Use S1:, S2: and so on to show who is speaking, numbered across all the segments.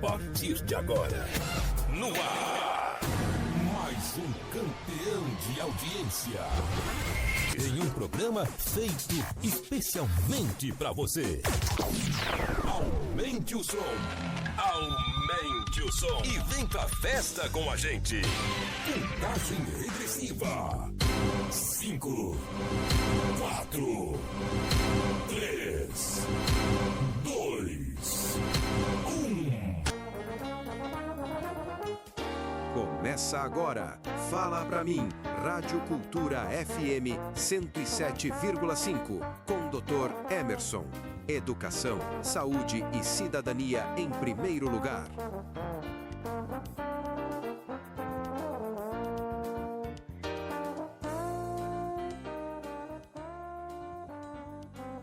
S1: partir de agora, no ar, mais um campeão de audiência. Em um programa feito especialmente pra você. Aumente o som. Aumente o som. E vem pra festa com a gente. Contagem regressiva. 5, 4, 3, 2, 1.
S2: Começa agora. Fala pra mim. Rádio Cultura FM 107,5. Com Dr. Emerson. Educação, saúde e cidadania em primeiro lugar.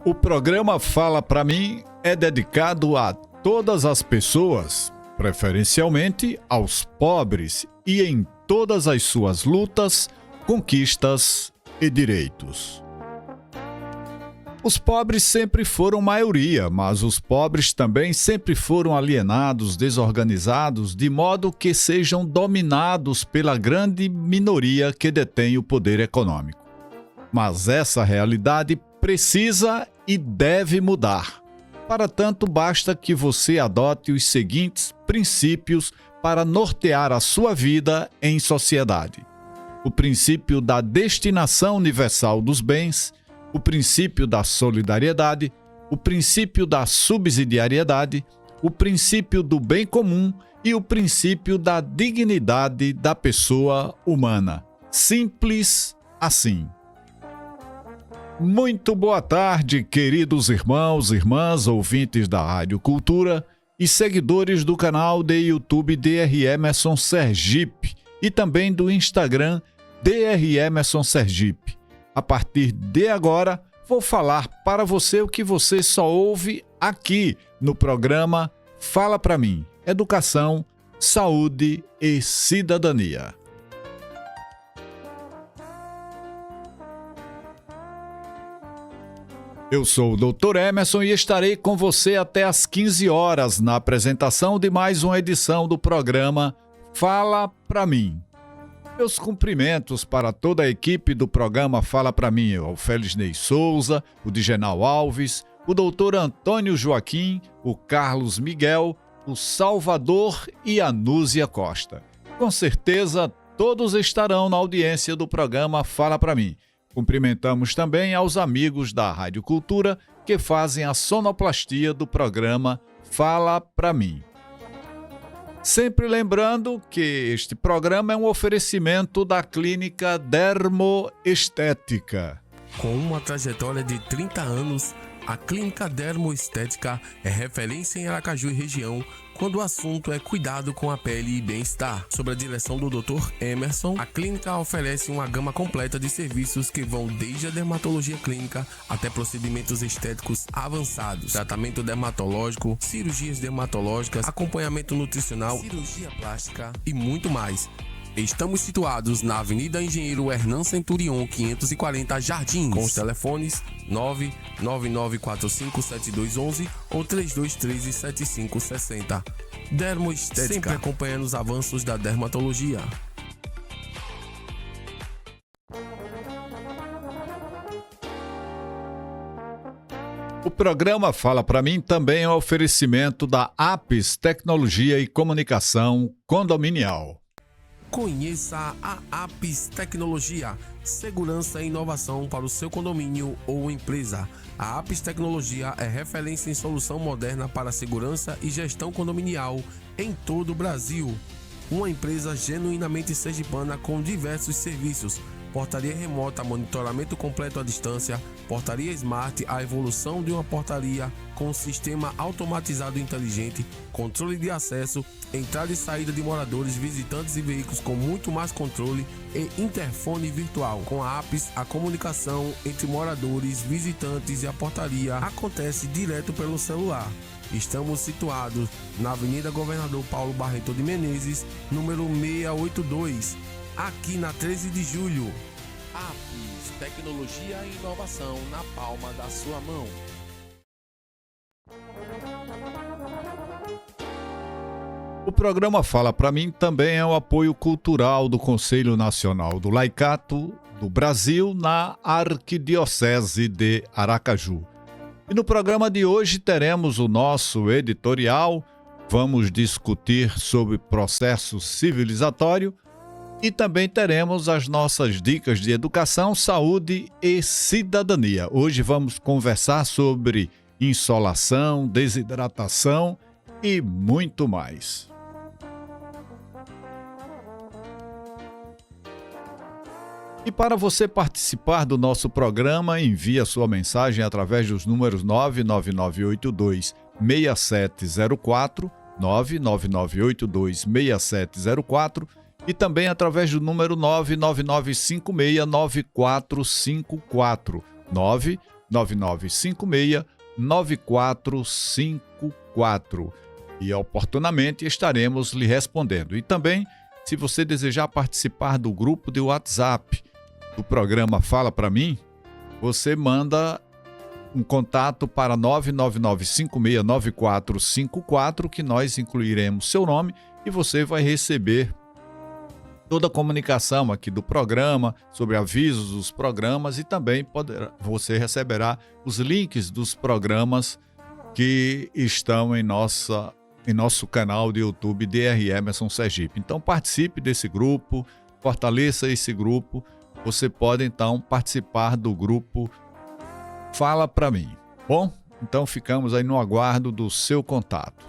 S3: O programa Fala Pra Mim é dedicado a todas as pessoas, preferencialmente aos pobres e em todas as suas lutas, conquistas e direitos. Os pobres sempre foram maioria, mas os pobres também sempre foram alienados, desorganizados, de modo que sejam dominados pela grande minoria que detém o poder econômico. Mas essa realidade precisa e deve mudar. Para tanto, basta que você adote os seguintes princípios para nortear a sua vida em sociedade: o princípio da destinação universal dos bens, o princípio da solidariedade, o princípio da subsidiariedade, o princípio do bem comum e o princípio da dignidade da pessoa humana. Simples assim. Muito boa tarde, queridos irmãos, irmãs, ouvintes da Rádio Cultura e seguidores do canal de YouTube Dr. Emerson Sergipe e também do Instagram Dr. Emerson Sergipe. A partir de agora, vou falar para você o que você só ouve aqui no programa Fala Pra Mim, Educação, Saúde e Cidadania. Eu sou o Dr. Emerson e estarei com você até às 15 horas na apresentação de mais uma edição do programa Fala Pra Mim. Meus cumprimentos para toda a equipe do programa Fala Pra Mim, o Felisney Souza, o Digenal Alves, o Dr. Antônio Joaquim, o Carlos Miguel, o Salvador e a Núzia Costa. Com certeza, todos estarão na audiência do programa Fala Pra Mim. Cumprimentamos também aos amigos da Rádio Cultura que fazem a sonoplastia do programa Fala Pra Mim. Sempre lembrando que este programa é um oferecimento da Clínica Dermoestética.
S4: Com uma trajetória de 30 anos, a Clínica Dermoestética é referência em Aracaju e região quando o assunto é cuidado com a pele e bem-estar. Sob a direção do Dr. Emerson, a clínica oferece uma gama completa de serviços que vão desde a dermatologia clínica até procedimentos estéticos avançados, tratamento dermatológico, cirurgias dermatológicas, acompanhamento nutricional, cirurgia plástica e muito mais. Estamos situados na Avenida Engenheiro Hernan Centurion, 540 Jardim, com os telefones 999457211 ou 32137560. Dermoestética, sempre acompanhando os avanços da dermatologia.
S3: O programa Fala Pra Mim também é um oferecimento da Apis Tecnologia e Comunicação Condominial.
S4: Conheça a Apis Tecnologia, segurança e inovação para o seu condomínio ou empresa. A Apis Tecnologia é referência em solução moderna para segurança e gestão condominial em todo o Brasil. Uma empresa genuinamente sergipana com diversos serviços: portaria remota, monitoramento completo à distância, portaria smart, a evolução de uma portaria com sistema automatizado inteligente, controle de acesso, entrada e saída de moradores, visitantes e veículos com muito mais controle e interfone virtual. Com a Apis, a comunicação entre moradores, visitantes e a portaria acontece direto pelo celular. Estamos situados na Avenida Governador Paulo Barreto de Menezes, número 682, aqui na 13 de julho. Apis, tecnologia e inovação na palma da sua mão.
S3: O programa Fala Pra Mim também é o apoio cultural do Conselho Nacional do Laicato do Brasil na Arquidiocese de Aracaju. E no programa de hoje teremos o nosso editorial, vamos discutir sobre processo civilizatório e também teremos as nossas dicas de educação, saúde e cidadania. Hoje vamos conversar sobre insolação, desidratação e muito mais. E para você participar do nosso programa, envie a sua mensagem através dos números 99982-6704, 99982-6704 e também através do número 99956-9454, 99956-9454. E oportunamente estaremos lhe respondendo. E também, se você desejar participar do grupo de WhatsApp do programa Fala Pra Mim, você manda um contato para 999569454, que nós incluiremos seu nome e você vai receber toda a comunicação aqui do programa, sobre avisos dos programas e também você receberá os links dos programas que estão em nosso canal de YouTube DR Emerson Sergipe. Então participe desse grupo, fortaleça esse grupo. Você pode então participar do grupo Fala Pra Mim. Bom, então ficamos aí no aguardo do seu contato.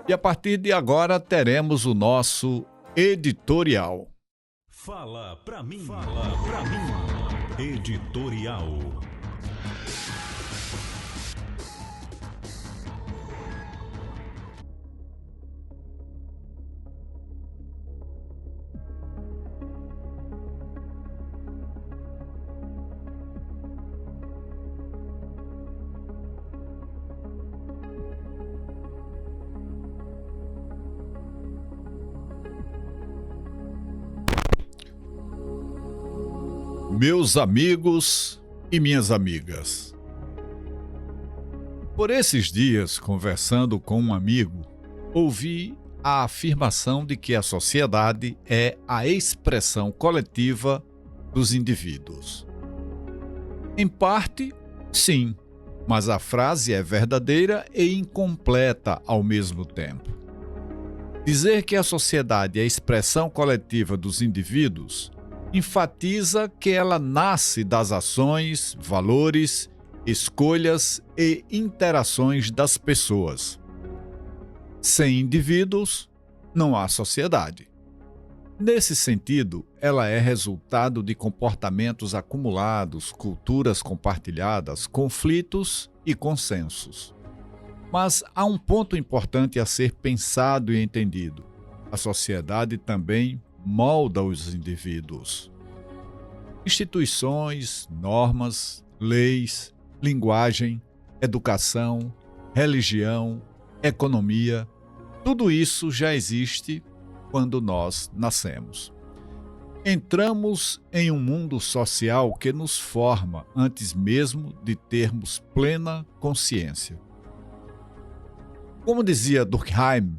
S3: E a partir de agora teremos o nosso editorial.
S1: Fala Pra Mim. Fala Pra Mim. Editorial.
S3: Meus amigos e minhas amigas. Por esses dias, conversando com um amigo, ouvi a afirmação de que a sociedade é a expressão coletiva dos indivíduos. Em parte, sim, mas a frase é verdadeira e incompleta ao mesmo tempo. Dizer que a sociedade é a expressão coletiva dos indivíduos enfatiza que ela nasce das ações, valores, escolhas e interações das pessoas. Sem indivíduos, não há sociedade. Nesse sentido, ela é resultado de comportamentos acumulados, culturas compartilhadas, conflitos e consensos. Mas há um ponto importante a ser pensado e entendido. A sociedade também molda os indivíduos. Instituições, normas, leis, linguagem, educação, religião, economia, tudo isso já existe quando nós nascemos. Entramos em um mundo social que nos forma antes mesmo de termos plena consciência. Como dizia Durkheim,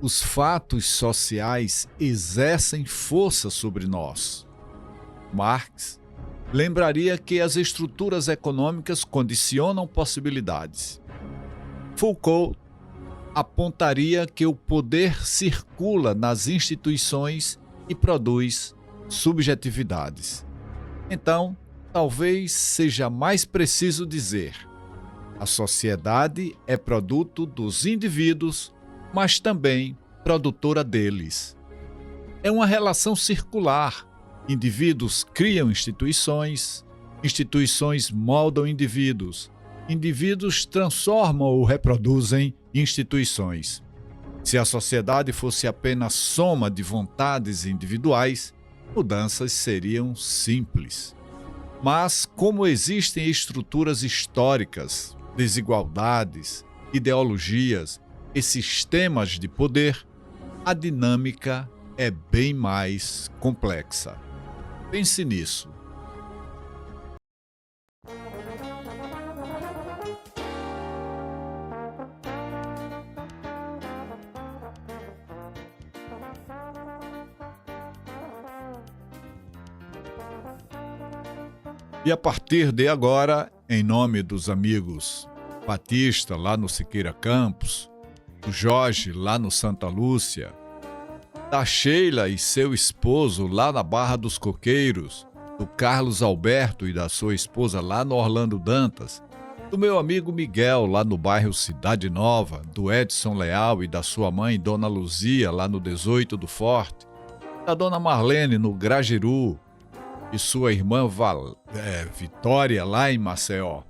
S3: os fatos sociais exercem força sobre nós. Marx lembraria que as estruturas econômicas condicionam possibilidades. Foucault apontaria que o poder circula nas instituições e produz subjetividades. Então, talvez seja mais preciso dizer: a sociedade é produto dos indivíduos, mas também produtora deles. É uma relação circular. Indivíduos criam instituições, instituições moldam indivíduos, indivíduos transformam ou reproduzem instituições. Se a sociedade fosse apenas soma de vontades individuais, mudanças seriam simples. Mas, como existem estruturas históricas, desigualdades, ideologias e sistemas de poder, a dinâmica é bem mais complexa. Pense nisso. E a partir de agora, em nome dos amigos Batista, lá no Siqueira Campos, do Jorge, lá no Santa Lúcia, da Sheila e seu esposo, lá na Barra dos Coqueiros, do Carlos Alberto e da sua esposa, lá no Orlando Dantas, do meu amigo Miguel, lá no bairro Cidade Nova, do Edson Leal e da sua mãe, Dona Luzia, lá no 18 do Forte, da Dona Marlene, no Grajeru, e sua irmã Vitória, lá em Maceió,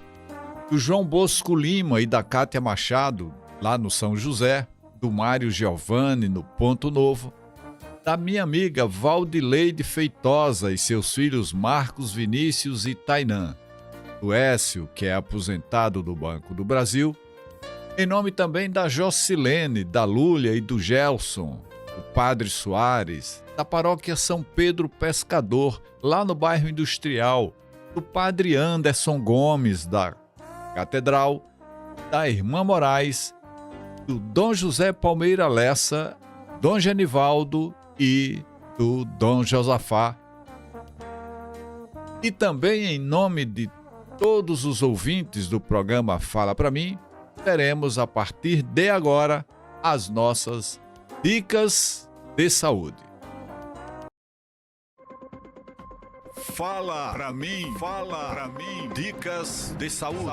S3: do João Bosco Lima e da Cátia Machado, lá no São José, do Mário Giovanni, no Ponto Novo, da minha amiga Valdileide Feitosa e seus filhos Marcos, Vinícius e Tainã, do Écio, que é aposentado do Banco do Brasil, em nome também da Jocilene, da Lúlia e do Gelson, do Padre Soares, da Paróquia São Pedro Pescador, lá no bairro Industrial, do Padre Anderson Gomes, da Catedral, da Irmã Moraes, do Dom José Palmeira Lessa, Dom Genivaldo e do Dom Josafá. E também em nome de todos os ouvintes do programa Fala Pra Mim, teremos a partir de agora as nossas dicas de saúde. Fala pra mim, dicas de saúde.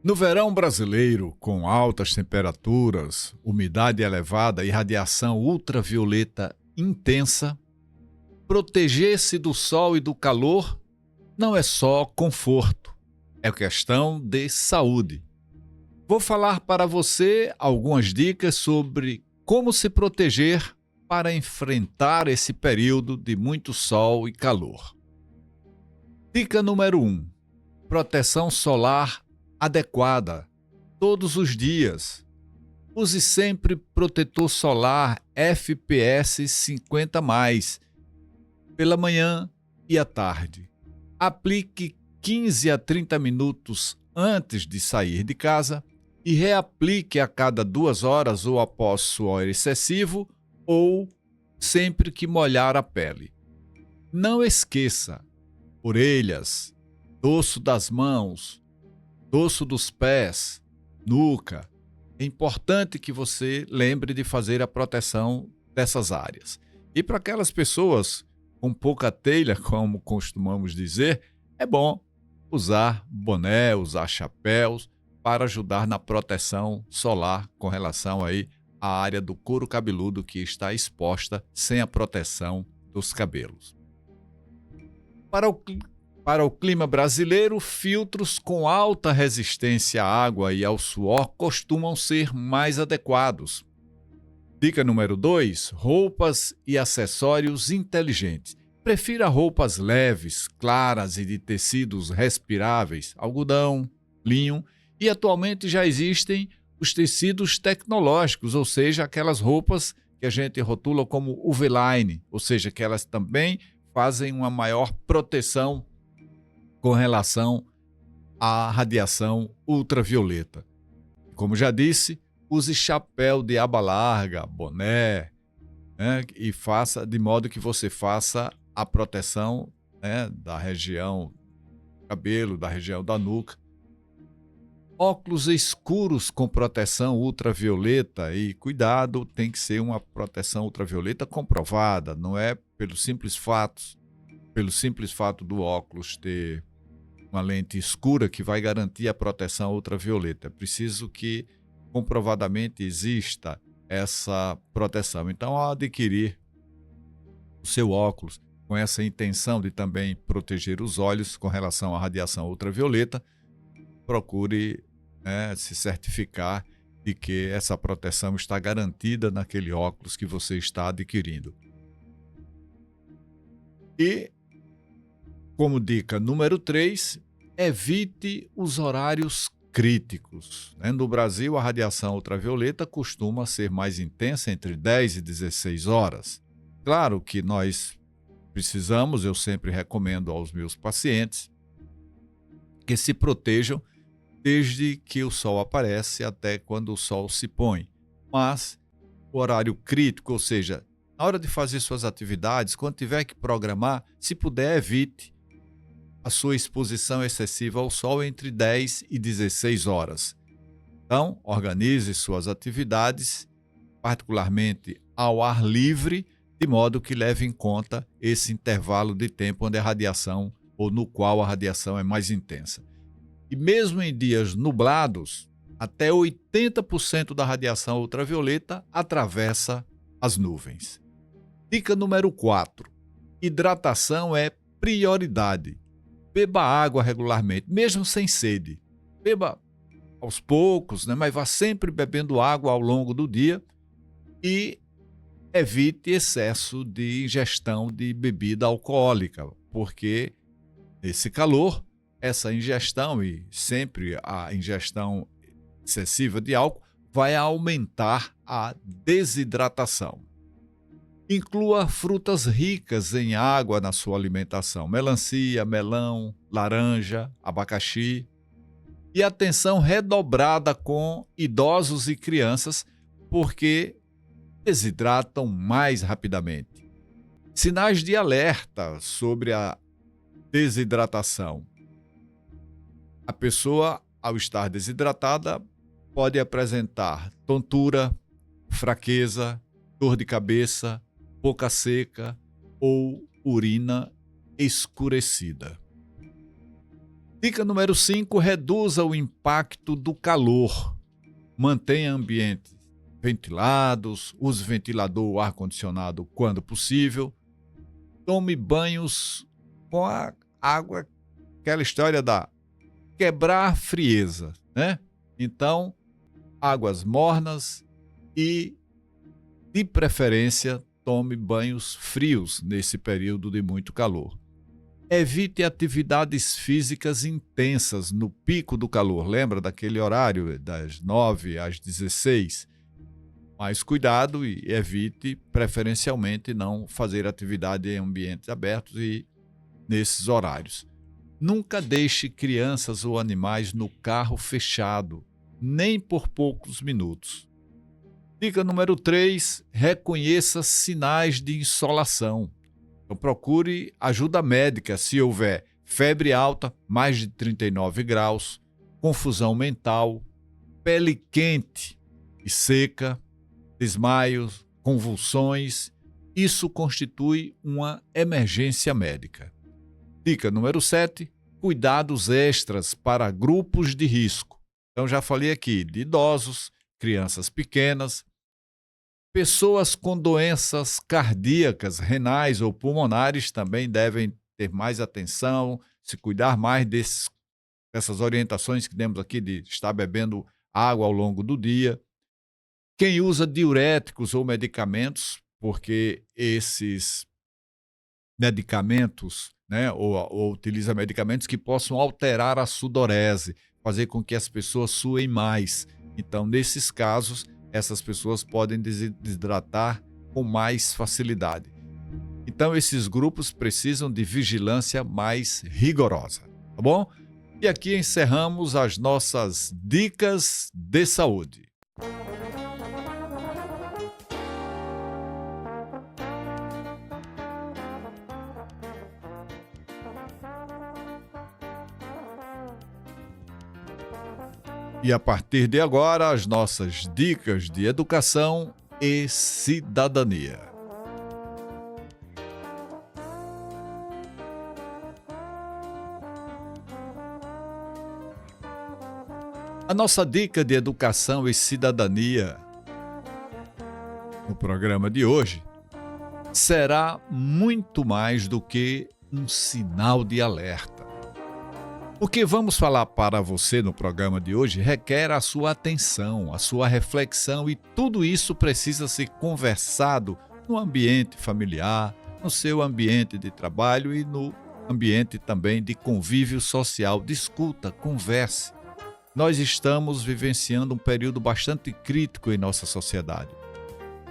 S3: No verão brasileiro, com altas temperaturas, umidade elevada e radiação ultravioleta intensa, proteger-se do sol e do calor não é só conforto, é questão de saúde. Vou falar para você algumas dicas sobre como se proteger para enfrentar esse período de muito sol e calor. Dica número 1: proteção solar adequada, todos os dias. Use sempre protetor solar FPS 50+, pela manhã e à tarde. Aplique 15 a 30 minutos antes de sair de casa e reaplique a cada 2 horas ou após suor excessivo ou sempre que molhar a pele. Não esqueça: orelhas, dorso das mãos, dorso dos pés, nuca. É importante que você lembre de fazer a proteção dessas áreas. E para aquelas pessoas com pouca telha, como costumamos dizer, é bom usar boné, usar chapéus para ajudar na proteção solar com relação aí à área do couro cabeludo que está exposta sem a proteção dos cabelos. Para o clima brasileiro, filtros com alta resistência à água e ao suor costumam ser mais adequados. Dica número 2: roupas e acessórios inteligentes. Prefira roupas leves, claras e de tecidos respiráveis, algodão, linho, e atualmente já existem os tecidos tecnológicos, ou seja, aquelas roupas que a gente rotula como UV-Line, ou seja, que elas também fazem uma maior proteção com relação à radiação ultravioleta. Como já disse, use chapéu de aba larga, boné, né, e faça de modo que você faça a proteção, né, da região do cabelo, da região da nuca. Óculos escuros com proteção ultravioleta, e cuidado, tem que ser uma proteção ultravioleta comprovada, não é pelo simples fato do óculos ter uma lente escura que vai garantir a proteção ultravioleta. É preciso que comprovadamente exista essa proteção. Então, ao adquirir o seu óculos com essa intenção de também proteger os olhos com relação à radiação ultravioleta, procure, né, se certificar de que essa proteção está garantida naquele óculos que você está adquirindo. E, como dica número 3, evite os horários críticos. No Brasil, a radiação ultravioleta costuma ser mais intensa entre 10 e 16 horas. Claro que nós precisamos, eu sempre recomendo aos meus pacientes, que se protejam desde que o sol aparece até quando o sol se põe. Mas o horário crítico, ou seja, na hora de fazer suas atividades, quando tiver que programar, se puder, evite a sua exposição excessiva ao sol entre 10 e 16 horas. Então, organize suas atividades, particularmente ao ar livre, de modo que leve em conta esse intervalo de tempo onde a radiação, ou no qual a radiação é mais intensa. E mesmo em dias nublados, até 80% da radiação ultravioleta atravessa as nuvens. Dica número 4. Hidratação é prioridade. Beba água regularmente, mesmo sem sede. Beba aos poucos, mas vá sempre bebendo água ao longo do dia e evite excesso de ingestão de bebida alcoólica, porque nesse calor, essa ingestão e sempre a ingestão excessiva de álcool vai aumentar a desidratação. Inclua frutas ricas em água na sua alimentação, melancia, melão, laranja, abacaxi. E atenção redobrada com idosos e crianças, porque desidratam mais rapidamente. Sinais de alerta sobre a desidratação. A pessoa, ao estar desidratada, pode apresentar tontura, fraqueza, dor de cabeça, boca seca ou urina escurecida. Dica número 5, reduza o impacto do calor. Mantenha ambientes ventilados, use ventilador ou ar-condicionado quando possível. Tome banhos com a água, aquela história da quebrar frieza, Então, águas mornas e, de preferência, tome banhos frios nesse período de muito calor. Evite atividades físicas intensas no pico do calor. Lembra daquele horário das 9 às 16? Mas cuidado e evite, preferencialmente, não fazer atividade em ambientes abertos e nesses horários. Nunca deixe crianças ou animais no carro fechado, nem por poucos minutos. Dica número 3, reconheça sinais de insolação. Então procure ajuda médica se houver febre alta, mais de 39 graus, confusão mental, pele quente e seca, desmaios, convulsões. Isso constitui uma emergência médica. Dica número 7, cuidados extras para grupos de risco. Então já falei aqui de idosos, crianças pequenas, pessoas com doenças cardíacas, renais ou pulmonares também devem ter mais atenção, se cuidar mais dessas orientações que demos aqui de estar bebendo água ao longo do dia. Quem usa diuréticos ou medicamentos, porque esses medicamentos, ou utiliza medicamentos que possam alterar a sudorese, fazer com que as pessoas suem mais. Então, nesses casos, essas pessoas podem desidratar com mais facilidade. Então, esses grupos precisam de vigilância mais rigorosa, tá bom? E aqui encerramos as nossas dicas de saúde. E a partir de agora, as nossas dicas de educação e cidadania. A nossa dica de educação e cidadania no programa de hoje será muito mais do que um sinal de alerta. O que vamos falar para você no programa de hoje requer a sua atenção, a sua reflexão, e tudo isso precisa ser conversado no ambiente familiar, no seu ambiente de trabalho e no ambiente também de convívio social. Discuta, converse. Nós estamos vivenciando um período bastante crítico em nossa sociedade.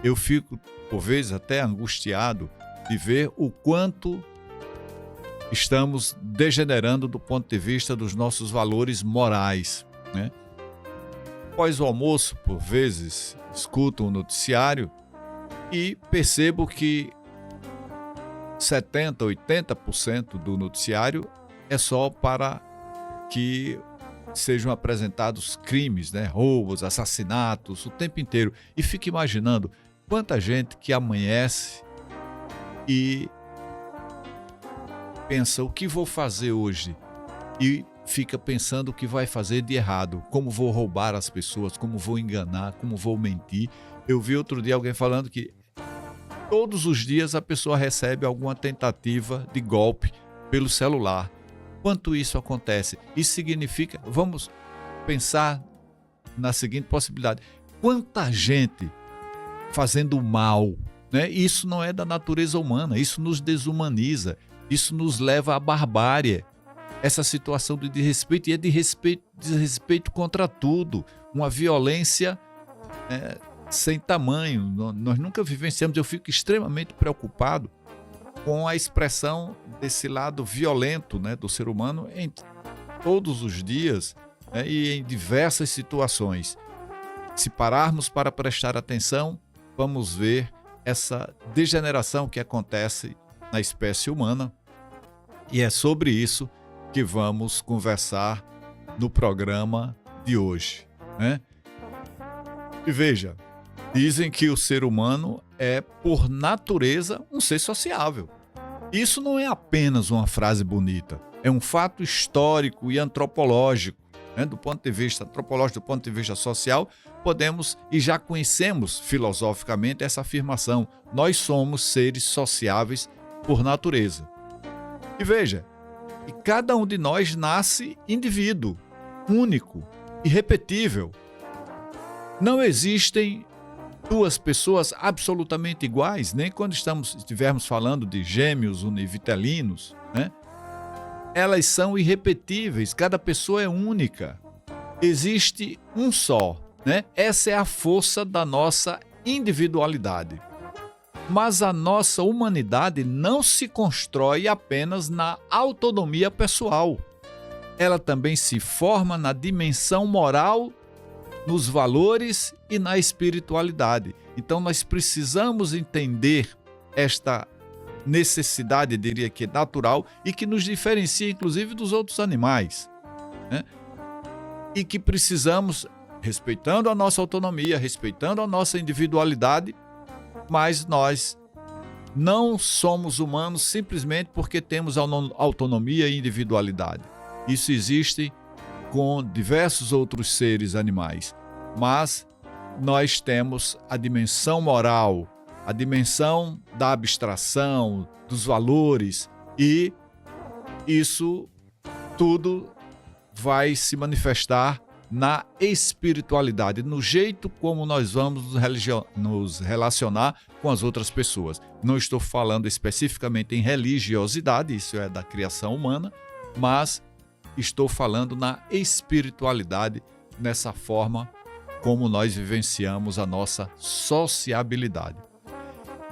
S3: Eu fico, por vezes, até angustiado de ver o quanto estamos degenerando do ponto de vista dos nossos valores morais. né? Após o almoço, por vezes, escuto um noticiário e percebo que 70%, 80% do noticiário é só para que sejam apresentados crimes, né? Roubos, assassinatos, o tempo inteiro. E fico imaginando quanta gente que amanhece e pensa, o que vou fazer hoje? E fica pensando o que vai fazer de errado, como vou roubar as pessoas, como vou enganar, como vou mentir. Eu vi outro dia alguém falando que todos os dias a pessoa recebe alguma tentativa de golpe pelo celular. Quanto isso acontece? Isso significa, vamos pensar na seguinte possibilidade, quanta gente fazendo mal, né? Isso não é da natureza humana, isso nos desumaniza, isso nos leva à barbárie. Essa situação de desrespeito, e é desrespeito contra tudo, uma violência sem tamanho. Nós nunca vivenciamos, eu fico extremamente preocupado com a expressão desse lado violento, né, do ser humano em todos os dias, né, e em diversas situações. Se pararmos para prestar atenção, vamos ver essa degeneração que acontece na espécie humana, e é sobre isso que vamos conversar no programa de hoje, né? E veja, dizem que o ser humano é, por natureza, um ser sociável. Isso não é apenas uma frase bonita, é um fato histórico e antropológico, né? Do ponto de vista antropológico, do ponto de vista social, podemos e já conhecemos filosoficamente essa afirmação. Nós somos seres sociáveis por natureza. E veja, e cada um de nós nasce indivíduo, único, irrepetível. Não existem duas pessoas absolutamente iguais, nem quando estivermos falando de gêmeos univitelinos, né? Elas são irrepetíveis, cada pessoa é única. Existe um só, né? Essa é a força da nossa individualidade. Mas a nossa humanidade não se constrói apenas na autonomia pessoal. Ela também se forma na dimensão moral, nos valores e na espiritualidade. Então nós precisamos entender esta necessidade, diria que natural, e que nos diferencia inclusive dos outros animais, né? E que precisamos, respeitando a nossa autonomia, respeitando a nossa individualidade, mas nós não somos humanos simplesmente porque temos autonomia e individualidade. Isso existe com diversos outros seres animais, mas nós temos a dimensão moral, a dimensão da abstração, dos valores, e isso tudo vai se manifestar na espiritualidade, no jeito como nós vamos nos relacionar com as outras pessoas. Não estou falando especificamente em religiosidade, isso é da criação humana, mas estou falando na espiritualidade, nessa forma como nós vivenciamos a nossa sociabilidade.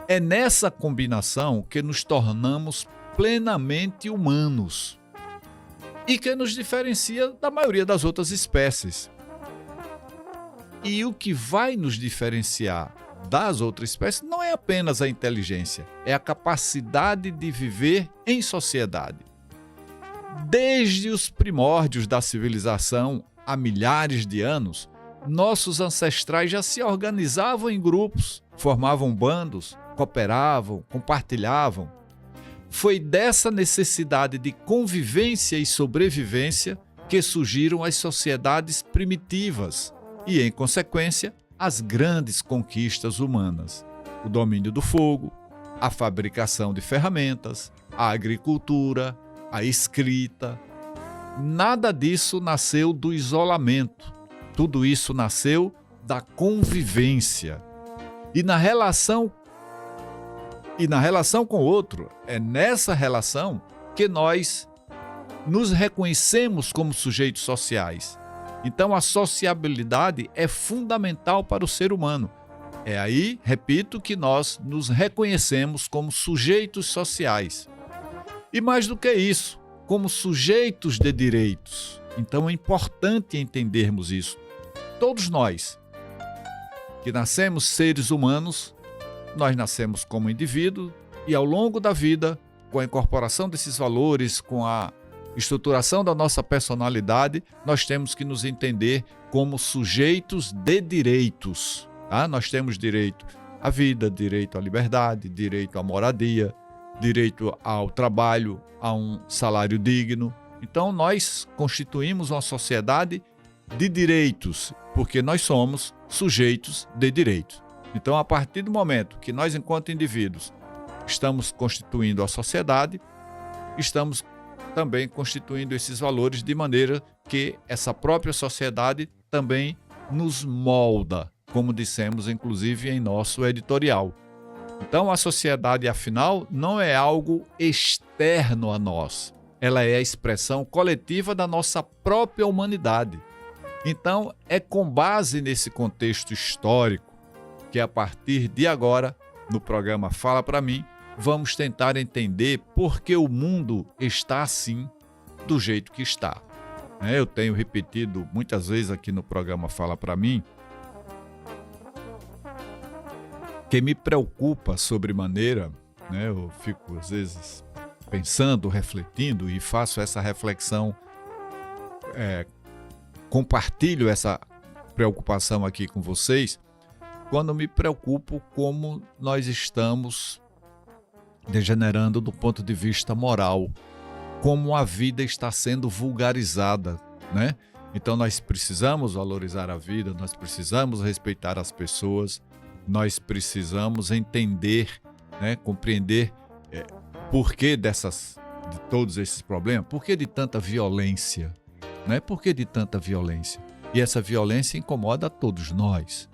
S3: É nessa combinação que nos tornamos plenamente humanos e que nos diferencia da maioria das outras espécies. E o que vai nos diferenciar das outras espécies não é apenas a inteligência, é a capacidade de viver em sociedade. Desde os primórdios da civilização, há milhares de anos, nossos ancestrais já se organizavam em grupos, formavam bandos, cooperavam, compartilhavam. Foi dessa necessidade de convivência e sobrevivência que surgiram as sociedades primitivas e, em consequência, as grandes conquistas humanas. O domínio do fogo, a fabricação de ferramentas, a agricultura, a escrita. Nada disso nasceu do isolamento. Tudo isso nasceu da convivência. E na relação com o outro, é nessa relação que nós nos reconhecemos como sujeitos sociais. Então a sociabilidade é fundamental para o ser humano. É aí, repito, que nós nos reconhecemos como sujeitos sociais. E mais do que isso, como sujeitos de direitos. Então é importante entendermos isso. Todos nós que nascemos seres humanos, nós nascemos como indivíduo e ao longo da vida, com a incorporação desses valores, com a estruturação da nossa personalidade, nós temos que nos entender como sujeitos de direitos. Tá? Nós temos direito à vida, direito à liberdade, direito à moradia, direito ao trabalho, a um salário digno. Então nós constituímos uma sociedade de direitos, porque nós somos sujeitos de direitos. Então, a partir do momento que nós, enquanto indivíduos, estamos constituindo a sociedade, estamos também constituindo esses valores de maneira que essa própria sociedade também nos molda, como dissemos, inclusive, em nosso editorial. Então, a sociedade, afinal, não é algo externo a nós. Ela é a expressão coletiva da nossa própria humanidade. Então, é com base nesse contexto histórico que, a partir de agora, no programa Fala Pra Mim, vamos tentar entender por que o mundo está assim, do jeito que está. Eu tenho repetido muitas vezes aqui no programa Fala Pra Mim que me preocupa sobremaneira, eu fico às vezes pensando, refletindo e faço essa reflexão, compartilho essa preocupação aqui com vocês, quando me preocupo como nós estamos degenerando do ponto de vista moral, como a vida está sendo vulgarizada, Então nós precisamos valorizar a vida, nós precisamos respeitar as pessoas, nós precisamos entender, compreender por que de todos esses problemas, por que de tanta violência, Por que de tanta violência? E essa violência incomoda a todos nós,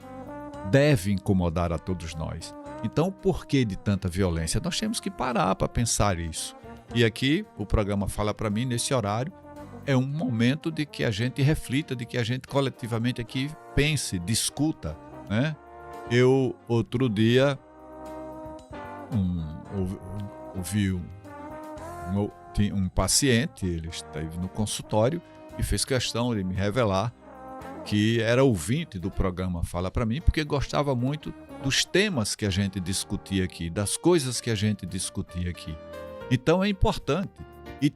S3: deve incomodar a todos nós. Então, por que de tanta violência? Nós temos que parar para pensar isso. E aqui, o programa Fala Pra Mim, nesse horário, é um momento de que a gente reflita, de que a gente coletivamente aqui pense, discuta, Eu, outro dia, ouvi um paciente, ele esteve no consultório e fez questão de me revelar que era ouvinte do programa Fala Pra Mim, porque gostava muito dos temas que a gente discutia aqui, das coisas que a gente discutia aqui. Então é importante e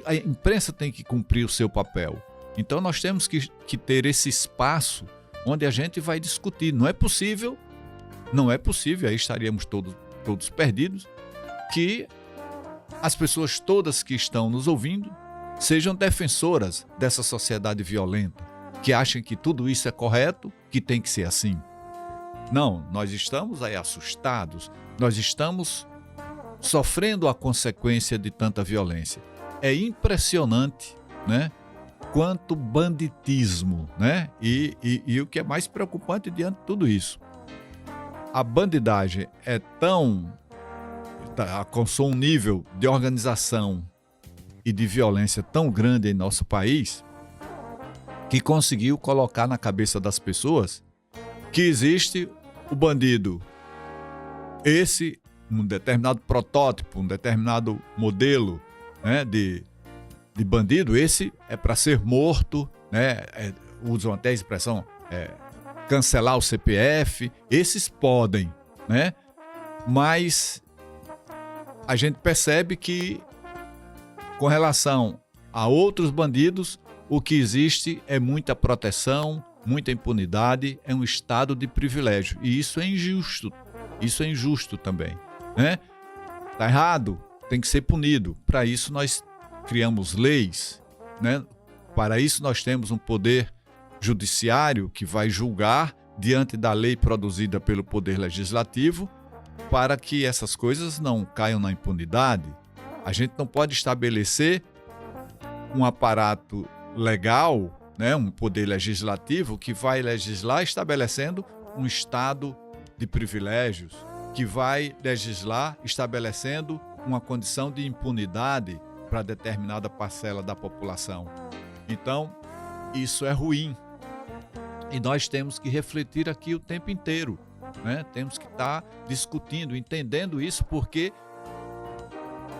S3: a imprensa tem que cumprir o seu papel. Então nós temos que ter esse espaço onde a gente vai discutir. Não é possível, aí estaríamos todos perdidos, que as pessoas todas que estão nos ouvindo sejam defensoras dessa sociedade violenta, que achem que tudo isso é correto, que tem que ser assim. Não, nós estamos aí assustados, nós estamos sofrendo a consequência de tanta violência. É impressionante, quanto banditismo, E o que é mais preocupante diante de tudo isso, a bandidagem alcançou um nível de organização e de violência tão grande em nosso país que conseguiu colocar na cabeça das pessoas que existe o bandido, um determinado protótipo, um determinado modelo de bandido, esse é para ser morto, usam até a expressão cancelar o CPF, esses podem, mas a gente percebe que com relação a outros bandidos, o que existe é muita proteção, muita impunidade, é um estado de privilégio. E isso é injusto também. Está errado, tem que ser punido. Para isso nós criamos leis, Para isso nós temos um poder judiciário que vai julgar diante da lei produzida pelo Poder Legislativo para que essas coisas não caiam na impunidade. A gente não pode estabelecer um aparato legal, um poder legislativo que vai legislar estabelecendo um estado de privilégios, que vai legislar estabelecendo uma condição de impunidade para determinada parcela da população. Então, isso é ruim. E nós temos que refletir aqui o tempo inteiro, Temos que estar discutindo, entendendo isso, porque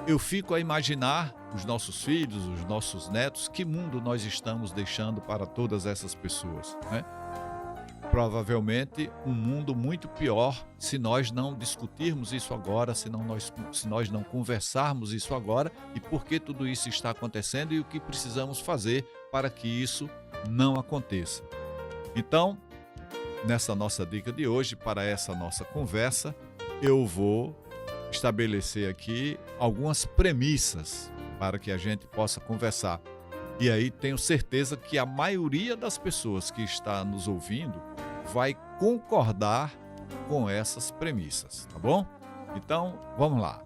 S3: eu fico a imaginar os nossos filhos, os nossos netos, que mundo nós estamos deixando para todas essas pessoas, né? Provavelmente um mundo muito pior se nós não discutirmos isso agora, se nós não conversarmos isso agora e por que tudo isso está acontecendo e o que precisamos fazer para que isso não aconteça. Então, nessa nossa dica de hoje, para essa nossa conversa, eu vou estabelecer aqui algumas premissas para que a gente possa conversar. E aí tenho certeza que a maioria das pessoas que está nos ouvindo vai concordar com essas premissas, tá bom? Então, vamos lá.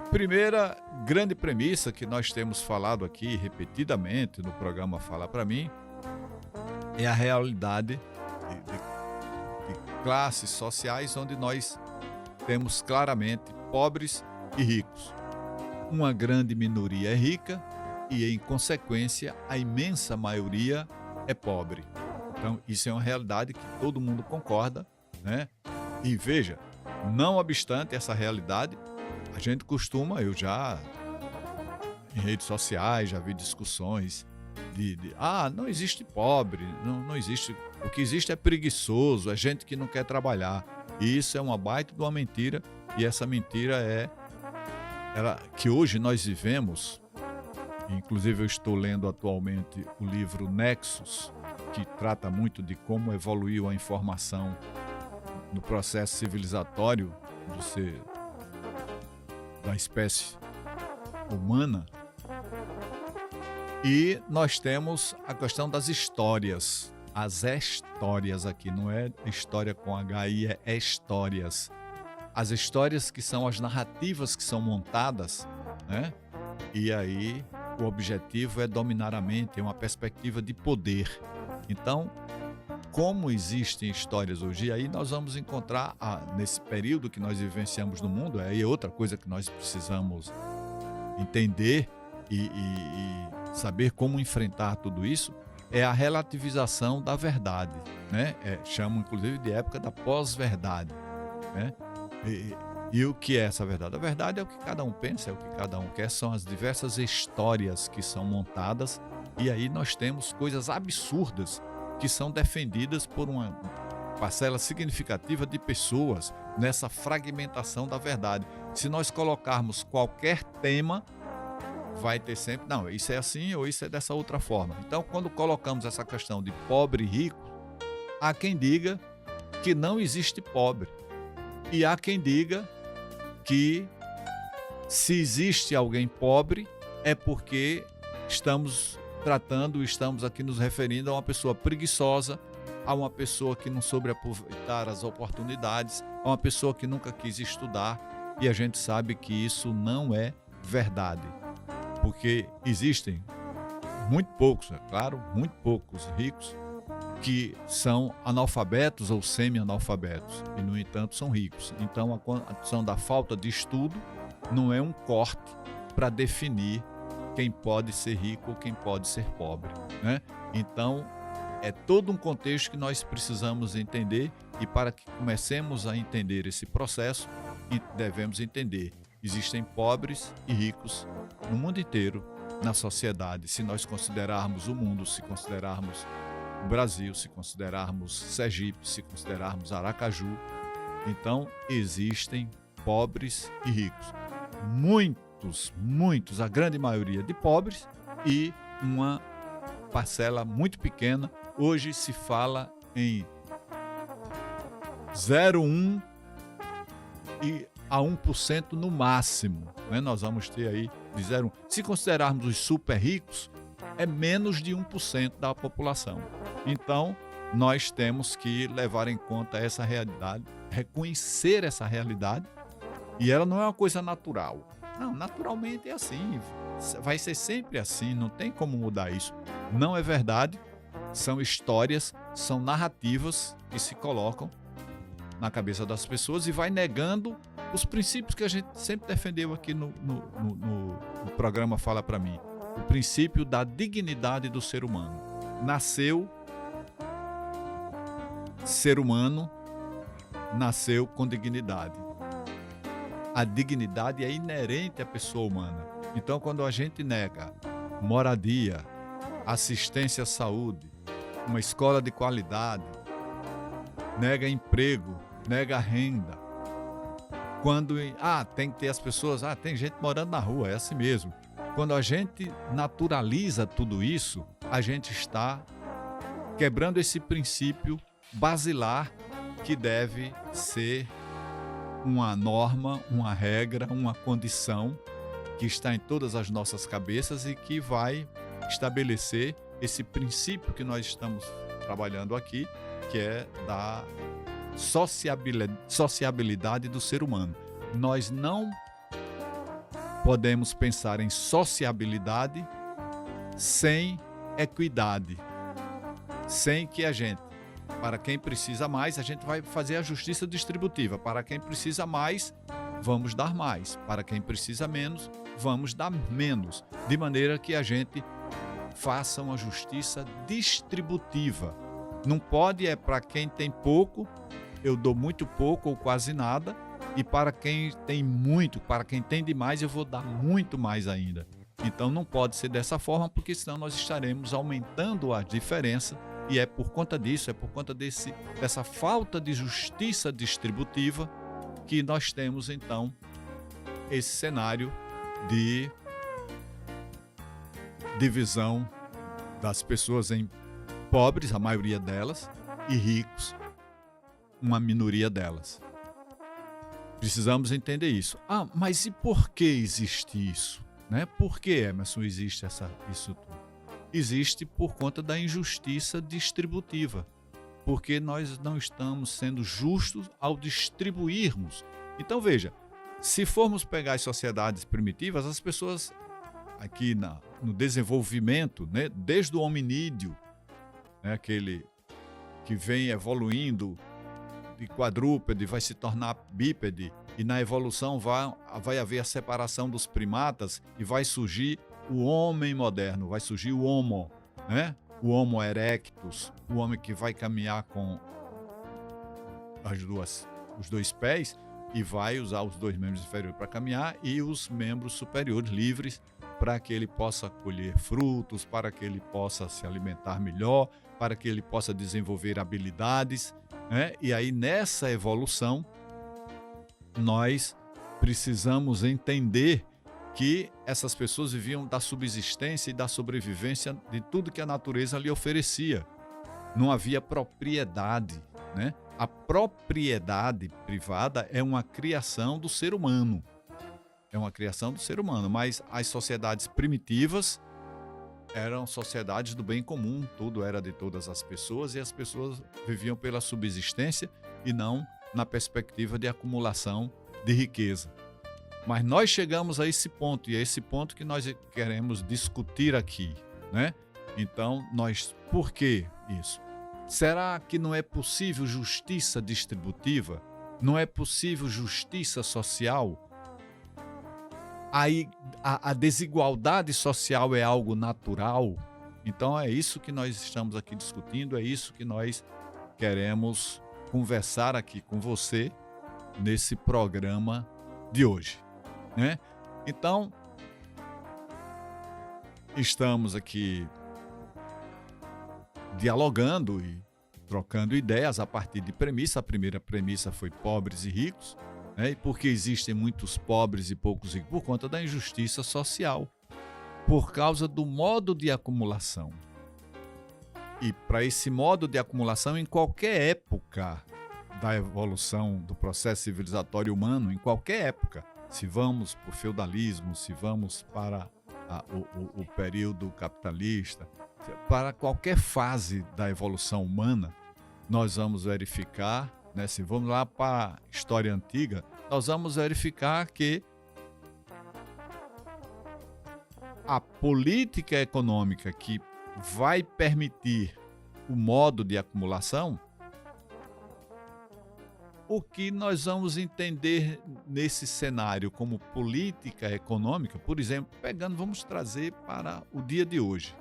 S3: Primeira grande premissa que nós temos falado aqui repetidamente no programa Fala Pra Mim é a realidade de classes sociais onde nós temos claramente pobres e ricos. Uma grande minoria é rica e, em consequência, a imensa maioria é pobre. Então, isso é uma realidade que todo mundo concorda, né? E veja, não obstante essa realidade, a gente costuma, eu já em redes sociais já vi discussões não existe pobre, não existe, o que existe é preguiçoso, é gente que não quer trabalhar. E isso é uma baita de uma mentira, e essa mentira que hoje nós vivemos. Inclusive eu estou lendo atualmente o livro Nexus, que trata muito de como evoluiu a informação no processo civilizatório da espécie humana. E nós temos a questão das histórias. As histórias aqui, não é história com H-I, é histórias. As histórias que são as narrativas que são montadas, né? E aí o objetivo é dominar a mente, é uma perspectiva de poder. Então, como existem histórias hoje, e aí nós vamos encontrar, nesse período que nós vivenciamos no mundo, aí é outra coisa que nós precisamos entender e saber como enfrentar tudo isso, é a relativização da verdade, né? Chamam inclusive de época da pós-verdade, né? E o que é essa verdade? A verdade é o que cada um pensa, é o que cada um quer, são as diversas histórias que são montadas, e aí nós temos coisas absurdas que são defendidas por uma parcela significativa de pessoas nessa fragmentação da verdade. Se nós colocarmos qualquer tema, vai ter sempre, não, isso é assim ou isso é dessa outra forma. Então, quando colocamos essa questão de pobre e rico, há quem diga que não existe pobre. E há quem diga que se existe alguém pobre é porque estamos aqui nos referindo a uma pessoa preguiçosa, a uma pessoa que não soube aproveitar as oportunidades, a uma pessoa que nunca quis estudar, e a gente sabe que isso não é verdade. Porque existem muito poucos, é claro, muito poucos ricos que são analfabetos ou semi-analfabetos e, no entanto, são ricos. Então, a condição da falta de estudo não é um corte para definir quem pode ser rico ou quem pode ser pobre, né? Então, é todo um contexto que nós precisamos entender, e para que comecemos a entender esse processo, devemos entender: existem pobres e ricos no mundo inteiro, na sociedade. Se nós considerarmos o mundo, se considerarmos o Brasil, se considerarmos Sergipe, se considerarmos Aracaju, então existem pobres e ricos. Muitos, a grande maioria de pobres, e uma parcela muito pequena. Hoje se fala em 0,1 a 1% no máximo, né? Nós vamos ter aí de 0,1. Se considerarmos os super ricos, é menos de 1% da população. Então, nós temos que levar em conta essa realidade, reconhecer essa realidade, e ela não é uma coisa natural. Não, naturalmente é assim, vai ser sempre assim, não tem como mudar isso. Não é verdade, são histórias, são narrativas que se colocam na cabeça das pessoas e vai negando os princípios que a gente sempre defendeu aqui no programa Fala Pra Mim. O princípio da dignidade do ser humano. Nasceu ser humano, nasceu com dignidade. a dignidade é inerente à pessoa humana. Então, quando a gente nega moradia, assistência à saúde, uma escola de qualidade, nega emprego, nega renda, quando tem que ter as pessoas, tem gente morando na rua, é assim mesmo. Quando a gente naturaliza tudo isso, a gente está quebrando esse princípio basilar que deve ser uma norma, uma regra, uma condição que está em todas as nossas cabeças e que vai estabelecer esse princípio que nós estamos trabalhando aqui, que é da sociabilidade do ser humano. Nós não podemos pensar em sociabilidade sem equidade, sem que a gente, para quem precisa mais, a gente vai fazer a justiça distributiva. Para quem precisa mais, vamos dar mais. Para quem precisa menos, vamos dar menos. De maneira que a gente faça uma justiça distributiva. Não pode para quem tem pouco, eu dou muito pouco ou quase nada, e para quem tem muito, para quem tem demais, eu vou dar muito mais ainda. Então não pode ser dessa forma, porque senão nós estaremos aumentando a diferença, e é por conta disso, é por conta dessa falta de justiça distributiva que nós temos então esse cenário de divisão das pessoas em pobres, a maioria delas, e ricos, uma minoria delas. Precisamos entender isso. Mas e por que existe isso? Por que, Emerson, existe isso tudo? Existe por conta da injustiça distributiva, porque nós não estamos sendo justos ao distribuirmos. Então veja, se formos pegar as sociedades primitivas, as pessoas aqui no desenvolvimento, desde o hominídeo, aquele que vem evoluindo de quadrúpede, vai se tornar bípede, e na evolução vai haver a separação dos primatas e vai surgir o homem moderno, vai surgir o homo, o homo erectus, o homem que vai caminhar com os dois pés e vai usar os dois membros inferiores para caminhar e os membros superiores livres para que ele possa colher frutos, para que ele possa se alimentar melhor, para que ele possa desenvolver habilidades, E aí nessa evolução nós precisamos entender que essas pessoas viviam da subsistência e da sobrevivência de tudo que a natureza lhe oferecia. Não havia propriedade, A propriedade privada é uma criação do ser humano. É uma criação do ser humano, mas as sociedades primitivas eram sociedades do bem comum, tudo era de todas as pessoas e as pessoas viviam pela subsistência e não na perspectiva de acumulação de riqueza. Mas nós chegamos a esse ponto, e é esse ponto que nós queremos discutir aqui, Então, por que isso? Será que não é possível justiça distributiva? Não é possível justiça social? Aí a desigualdade social é algo natural? Então é isso que nós estamos aqui discutindo, é isso que nós queremos conversar aqui com você nesse programa de hoje, Então, estamos aqui dialogando e trocando ideias a partir de premissa. A primeira premissa foi pobres e ricos, E porque existem muitos pobres e poucos ricos? Por conta da injustiça social, por causa do modo de acumulação. E para esse modo de acumulação, em qualquer época da evolução do processo civilizatório humano, em qualquer época, se vamos para o feudalismo, se vamos para o período capitalista, para qualquer fase da evolução humana, nós vamos verificar, se vamos lá para a história antiga, nós vamos verificar que a política econômica que vai permitir o modo de acumulação, o que nós vamos entender nesse cenário como política econômica, por exemplo, vamos trazer para o dia de hoje.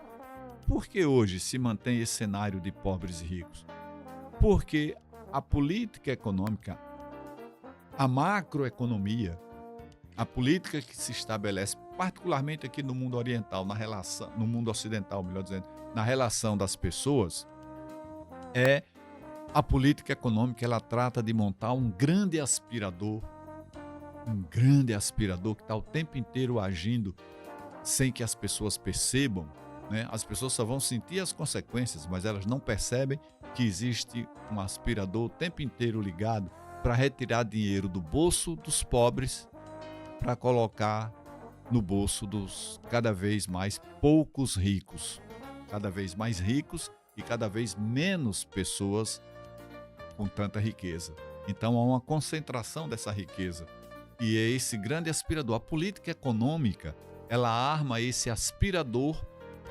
S3: Por que hoje se mantém esse cenário de pobres e ricos? Porque a política econômica, a macroeconomia, a política que se estabelece, particularmente aqui no mundo oriental, no mundo ocidental, melhor dizendo, na relação das pessoas, é a política econômica. Ela trata de montar um grande aspirador que está o tempo inteiro agindo sem que as pessoas percebam, né? As pessoas só vão sentir as consequências, mas elas não percebem que existe um aspirador o tempo inteiro ligado para retirar dinheiro do bolso dos pobres para colocar no bolso dos cada vez mais poucos ricos, cada vez mais ricos e cada vez menos pessoas com tanta riqueza. Então há uma concentração dessa riqueza e é esse grande aspirador. A política econômica, ela arma esse aspirador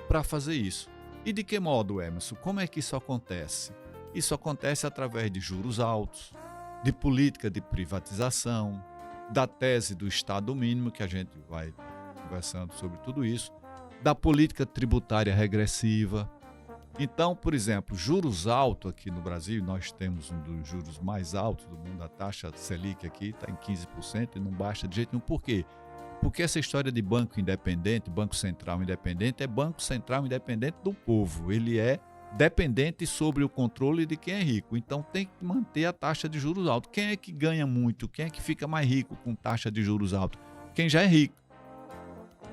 S3: para fazer isso. E de que modo, Emerson? Como é que isso acontece? Isso acontece através de juros altos, de política de privatização, da tese do Estado mínimo, que a gente vai conversando sobre tudo isso, da política tributária regressiva. Então, por exemplo, juros altos aqui no Brasil, nós temos um dos juros mais altos do mundo, a taxa Selic aqui está em 15% e não baixa de jeito nenhum. Por quê? Porque essa história de banco independente, banco central independente, é banco central independente do povo. Ele é dependente sobre o controle de quem é rico. Então tem que manter a taxa de juros alta. Quem é que ganha muito? Quem é que fica mais rico com taxa de juros alta? Quem já é rico.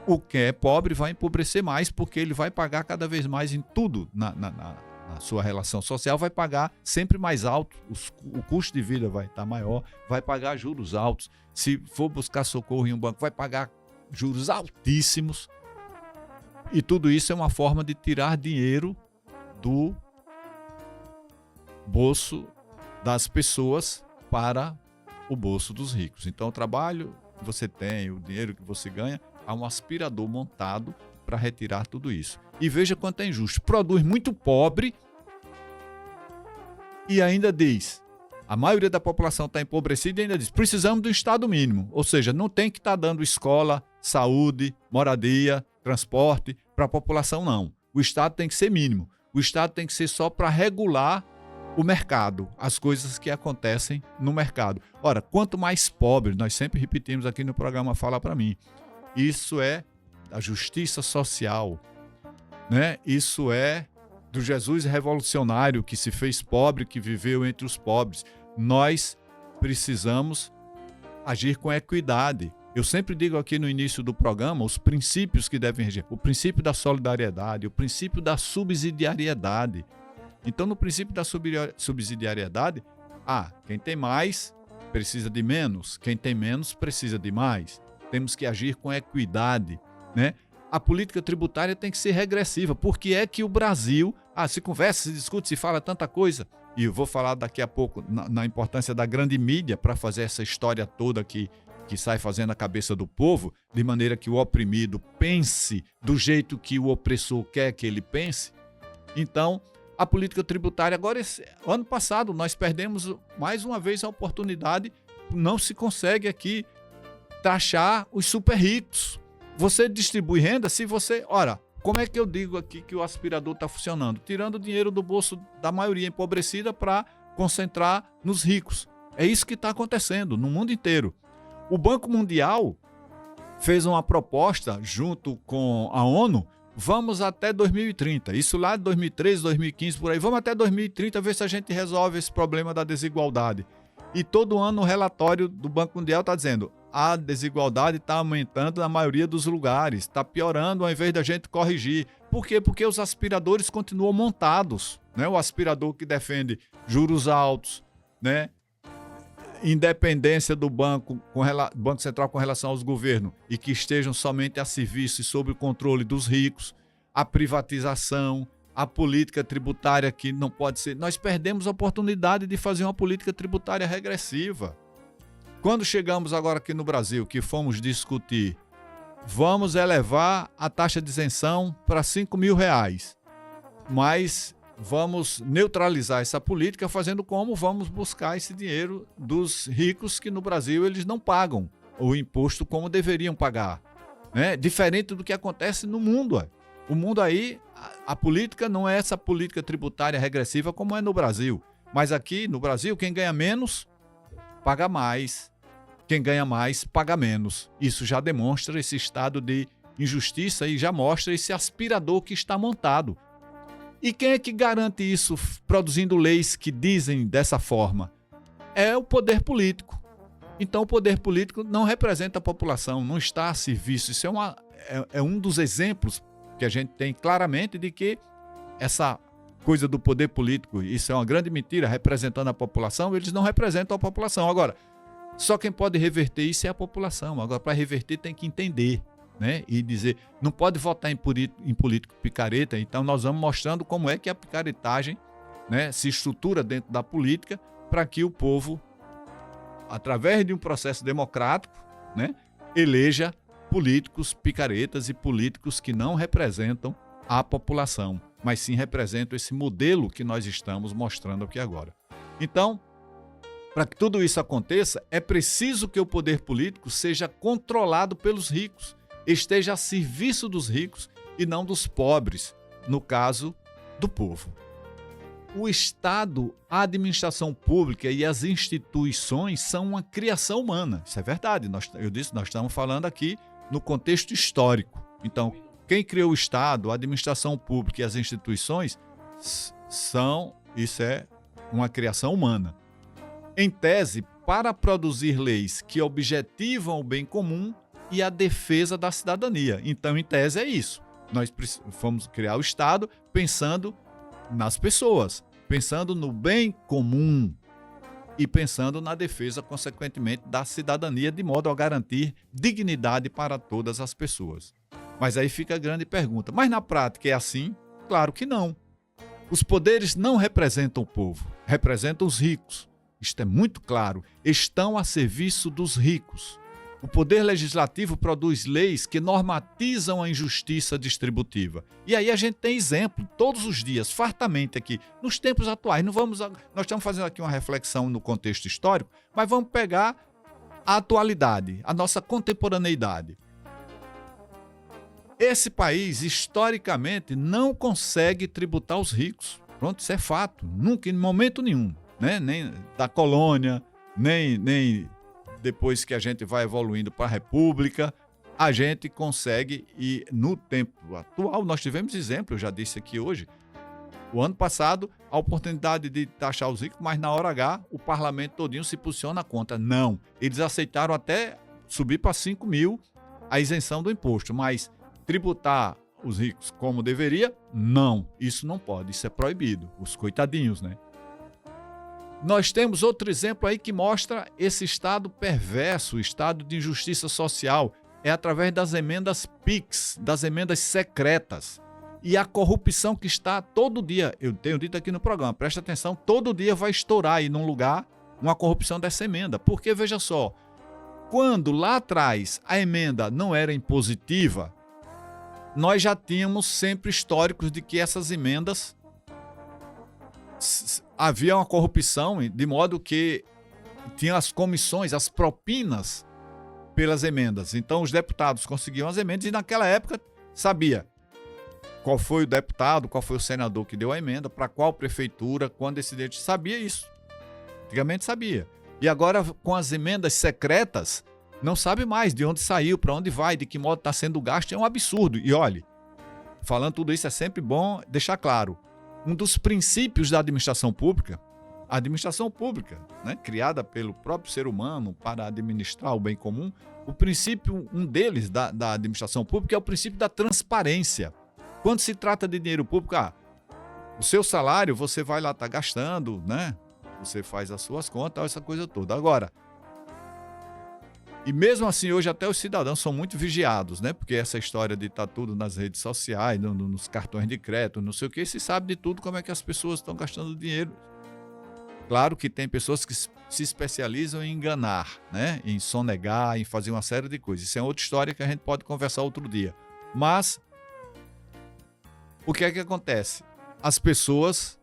S3: O que é pobre vai empobrecer mais, porque ele vai pagar cada vez mais em tudo na sua relação social, vai pagar sempre mais alto, o custo de vida vai estar maior, vai pagar juros altos. Se for buscar socorro em um banco, vai pagar juros altíssimos. E tudo isso é uma forma de tirar dinheiro do bolso das pessoas para o bolso dos ricos. Então, o trabalho que você tem, o dinheiro que você ganha, há um aspirador montado para retirar tudo isso. E veja quanto é injusto. Produz muito pobre e ainda diz, a maioria da população está empobrecida e ainda diz, precisamos do Estado mínimo. Ou seja, não tem que estar dando escola, saúde, moradia, transporte para a população, não. O Estado tem que ser mínimo. O Estado tem que ser só para regular o mercado, as coisas que acontecem no mercado. Ora, quanto mais pobre, nós sempre repetimos aqui no programa Fala Pra Mim, isso é a justiça social, né? Isso é do Jesus revolucionário que se fez pobre, que viveu entre os pobres. Nós precisamos agir com equidade. Eu sempre digo aqui no início do programa os princípios que devem reger. O princípio da solidariedade, o princípio da subsidiariedade. Então, no princípio da subsidiariedade, quem tem mais precisa de menos, quem tem menos precisa de mais. Temos que agir com equidade, né? A política tributária tem que ser regressiva. Por que é que o Brasil, se conversa, se discute, se fala tanta coisa, e eu vou falar daqui a pouco na importância da grande mídia para fazer essa história toda que sai fazendo a cabeça do povo, de maneira que o oprimido pense do jeito que o opressor quer que ele pense. Então, a política tributária, agora, ano passado, nós perdemos mais uma vez a oportunidade, não se consegue aqui taxar os super ricos. Você distribui renda se você... Ora, como é que eu digo aqui que o aspirador está funcionando? Tirando o dinheiro do bolso da maioria empobrecida para concentrar nos ricos. É isso que está acontecendo no mundo inteiro. O Banco Mundial fez uma proposta junto com a ONU, vamos até 2030. Isso lá de 2013, 2015, por aí. Vamos até 2030 ver se a gente resolve esse problema da desigualdade. E todo ano o relatório do Banco Mundial está dizendo a desigualdade está aumentando na maioria dos lugares, está piorando ao invés da gente corrigir. Por quê? Porque os aspiradores continuam montados, né? O aspirador que defende juros altos, né? Independência do Banco Central com relação aos governos e que estejam somente a serviço e sob o controle dos ricos, a privatização, a política tributária que não pode ser... Nós perdemos a oportunidade de fazer uma política tributária regressiva. Quando chegamos agora aqui no Brasil, que fomos discutir, vamos elevar a taxa de isenção para R$5.000, mas vamos neutralizar essa política fazendo como vamos buscar esse dinheiro dos ricos que no Brasil eles não pagam o imposto como deveriam pagar, né? Diferente do que acontece no mundo. O mundo aí, a política não é essa política tributária regressiva como é no Brasil, mas aqui no Brasil quem ganha menos paga mais. quem ganha mais paga menos. Isso já demonstra esse estado de injustiça e já mostra esse aspirador que está montado. E quem é que garante isso produzindo leis que dizem dessa forma? É o poder político. Então o poder político não representa a população, não está a serviço. Isso é um dos exemplos que a gente tem claramente de que essa coisa do poder político, isso é uma grande mentira, representando a população, eles não representam a população. Agora, só quem pode reverter isso é a população. Agora, para reverter tem que entender, né? E dizer, não pode votar em político picareta. Então nós vamos mostrando como é que a picaretagem, né, se estrutura dentro da política para que o povo, através de um processo democrático, né, eleja políticos picaretas e políticos que não representam a população, mas sim representam esse modelo que nós estamos mostrando aqui agora. Então, para que tudo isso aconteça, é preciso que o poder político seja controlado pelos ricos, esteja a serviço dos ricos e não dos pobres, no caso do povo. O Estado, a administração pública e as instituições são uma criação humana. Isso é verdade. Nós estamos falando aqui no contexto histórico. Então, quem criou o Estado, a administração pública e as instituições isso é uma criação humana. Em tese, para produzir leis que objetivam o bem comum e a defesa da cidadania. Então, em tese, é isso. Nós fomos criar o Estado pensando nas pessoas, pensando no bem comum e pensando na defesa, consequentemente, da cidadania, de modo a garantir dignidade para todas as pessoas. Mas aí fica a grande pergunta, mas na prática é assim? Claro que não. Os poderes não representam o povo, representam os ricos. Isto é muito claro, estão a serviço dos ricos. O poder legislativo produz leis que normatizam a injustiça distributiva. E aí a gente tem exemplo todos os dias, fartamente aqui, nos tempos atuais. Nós estamos fazendo aqui uma reflexão no contexto histórico, mas vamos pegar a atualidade, a nossa contemporaneidade. Esse país, historicamente, não consegue tributar os ricos. Pronto, isso é fato. Nunca, em momento nenhum. Né? Nem da colônia, nem depois que a gente vai evoluindo para a República, a gente consegue, e no tempo atual, nós tivemos exemplo, eu já disse aqui hoje, o ano passado, a oportunidade de taxar os ricos, mas na hora H, o parlamento todinho se posiciona contra. Não, eles aceitaram até subir para 5 mil a isenção do imposto, mas tributar os ricos como deveria, não, isso não pode, isso é proibido, os coitadinhos, né? Nós temos outro exemplo aí que mostra esse estado perverso, o estado de injustiça social. É através das emendas PIX, das emendas secretas. E a corrupção que está todo dia, eu tenho dito aqui no programa, presta atenção, todo dia vai estourar aí num lugar uma corrupção dessa emenda. Porque, veja só, quando lá atrás a emenda não era impositiva, nós já tínhamos sempre históricos de que essas emendas havia uma corrupção, de modo que tinha as comissões, as propinas pelas emendas. Então os deputados conseguiam as emendas e naquela época sabia qual foi o deputado, qual foi o senador que deu a emenda, para qual prefeitura, quando decidiu. Sabia isso. Antigamente sabia. E agora com as emendas secretas, não sabe mais de onde saiu, para onde vai, de que modo está sendo gasto. É um absurdo. E olhe, falando tudo isso é sempre bom deixar claro. Um dos princípios da administração pública, a administração pública, né, criada pelo próprio ser humano para administrar o bem comum, o princípio, um deles da administração pública é o princípio da transparência. Quando se trata de dinheiro público, o seu salário você vai lá estar gastando, né? Você faz as suas contas, essa coisa toda. Agora, e mesmo assim, hoje até os cidadãos são muito vigiados, né? Porque essa história de estar tudo nas redes sociais, nos cartões de crédito, não sei o que, se sabe de tudo como é que as pessoas estão gastando dinheiro. Claro que tem pessoas que se especializam em enganar, né? Em sonegar, em fazer uma série de coisas. Isso é outra história que a gente pode conversar outro dia. Mas, o que é que acontece? As pessoas,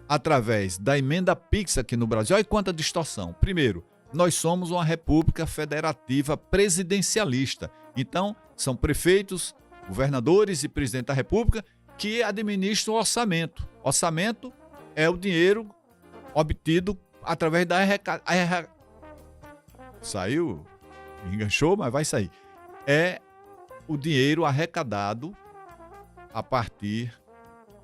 S3: através da emenda PIX aqui no Brasil, olha quanta distorção. Primeiro, nós somos uma república federativa presidencialista. Então, são prefeitos, governadores e presidente da república que administram o orçamento. Orçamento é o dinheiro obtido através da Saiu, enganchou, mas vai sair. É o dinheiro arrecadado a partir